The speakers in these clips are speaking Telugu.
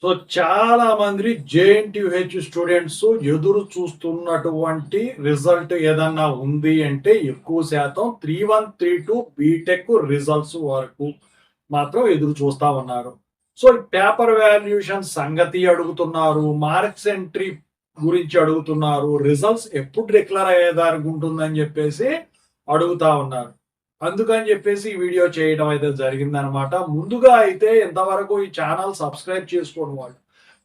సో చాలా మంది జేఎన్టీయూహెచ్ స్టూడెంట్స్ ఎదురు చూస్తున్నటువంటి రిజల్ట్ ఏదన్నా ఉంది అంటే ఎక్కువ శాతం 3132 బీటెక్ రిజల్ట్స్ వరకు మాత్రం ఎదురు చూస్తా ఉన్నారు. సో పేపర్ వాల్యుయేషన్ సంగతి అడుగుతున్నారు, మార్క్స్ ఎంట్రీ గురించి అడుగుతున్నారు, రిజల్ట్స్ ఎప్పుడు డిక్లేర్ అయ్యేదానికి ఉంటుందని చెప్పేసి అడుగుతా ఉన్నారు. అందుకని చెప్పేసి ఈ వీడియో చేయడం అయితే జరిగిందనమాట. ముందుగా అయితే ఇంతవరకు ఈ ఛానల్ సబ్స్క్రైబ్ చేసుకోని వాళ్ళు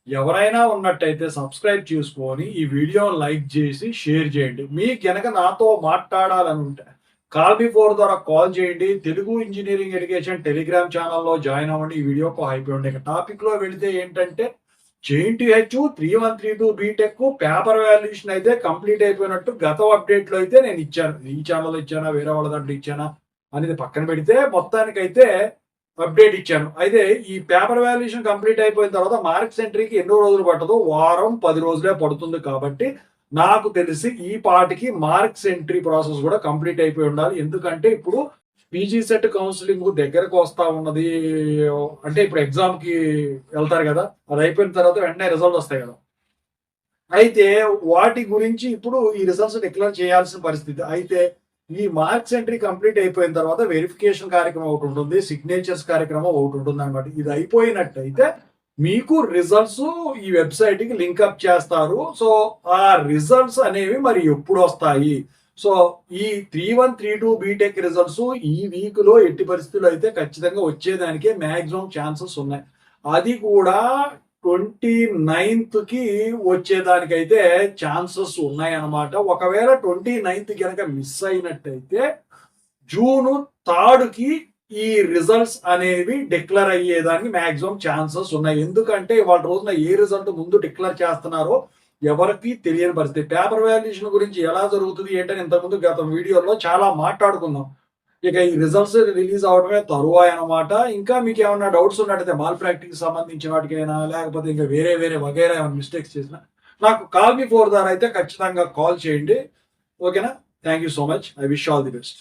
ఎవరైనా ఉన్నట్టయితే సబ్స్క్రైబ్ చేసుకొని ఈ వీడియో లైక్ చేసి షేర్ చేయండి. మీకు గనక నాతో మాట్లాడాలని ఉంటే కాల్ బిఫోర్ ద్వారా కాల్ చేయండి. తెలుగు ఇంజనీరింగ్ ఎడ్యుకేషన్ టెలిగ్రామ్ ఛానల్లో జాయిన్ అవ్వండి. ఈ వీడియోకు హైప్ ఉండే టాపిక్ లో వెళితే ఏంటంటే జేఎన్టీయూహెచ్ 3132 బీటెక్ పేపర్ వాల్యుయేషన్ అయితే కంప్లీట్ అయిపోయినట్టు గత అప్డేట్ లో అయితే నేను ఇచ్చాను. ఈ ఛానల్ ఇచ్చానా, వేరే వాళ్ళ దాంట్లో ఇచ్చానా అనేది పక్కన పెడితే మొత్తానికైతే అప్డేట్ ఇచ్చాను. అయితే ఈ పేపర్ వాల్యుయేషన్ కంప్లీట్ అయిపోయిన తర్వాత మార్క్స్ ఎంట్రీకి ఎన్నో రోజులు పట్టదు, వారం 10 రోజులే పడుతుంది. కాబట్టి నాకు తెలిసి ఈ పాటికి మార్క్స్ ఎంట్రీ ప్రాసెస్ కూడా కంప్లీట్ అయిపోయి ఉండాలి. ఎందుకంటే ఇప్పుడు పీజీ సెట్ కౌన్సిలింగ్ దగ్గరకు వస్తా ఉన్నది. అంటే ఇప్పుడు ఎగ్జామ్ కి వెళ్తారు కదా, అది అయిపోయిన తర్వాత వెంటనే రిజల్ట్ వస్తాయి కదా. అయితే వాటి గురించి ఇప్పుడు ఈ రిజల్ట్స్ డిక్లేర్ చేయాల్సిన పరిస్థితి. అయితే ఈ మార్క్స్ ఎంట్రీ కంప్లీట్ అయిపోయిన తర్వాత వెరిఫికేషన్ కార్యక్రమం ఒకటి ఉంటుంది, సిగ్నేచర్స్ కార్యక్రమం ఒకటి ఉంటుంది అనమాట. ఇది అయిపోయినట్టయితే మీకు రిజల్ట్స్ ఈ వెబ్సైట్ కి లింక్అప్ చేస్తారు. సో ఆ రిజల్ట్స్ అనేవి మరి ఎప్పుడు వస్తాయి? సో ఈ 3132 బీటెక్ రిజల్ట్స్ ఈ వీక్ లో ఎట్టి పరిస్థితుల్లో అయితే ఖచ్చితంగా వచ్చేదానికే మ్యాక్సిమం ఛాన్సెస్ ఉన్నాయి. అది కూడా 29th కి వచ్చేదానికైతే ఛాన్సెస్ ఉన్నాయన్నమాట. ఒకవేళ 29th కనుక మిస్ అయినట్టయితే జూన్ 3కి ఈ రిజల్ట్స్ అనేవి డిక్లేర్ అయ్యేదానికి మ్యాక్సిమం ఛాన్సెస్ ఉన్నాయి. ఎందుకంటే ఇవాళ రోజున ఏ రిజల్ట్ ముందు డిక్లేర్ చేస్తున్నారో ఎవరికి తెలియని పరిస్థితి. పేపర్ వాల్యుయేషన్ గురించి ఎలా జరుగుతుంది ఏంటని ఇంతకుముందు గత వీడియోలో చాలా మాట్లాడుకుందాం. ఇక ఈ రిజల్ట్స్ రిలీజ్ అవడమే తరువాయి అనమాట. ఇంకా మీకు ఏమన్నా డౌట్స్ ఉన్నట్టయితే మాల్ ప్రాక్టీస్ సంబంధించిన వాటికైనా లేకపోతే ఇంకా వేరే వగైరా ఏమైనా మిస్టేక్స్ చేసినా నాకు కాల్ బిఫోర్ ద్వారా అయితే ఖచ్చితంగా కాల్ చేయండి. ఓకేనా? Thank you so much. I wish all the best.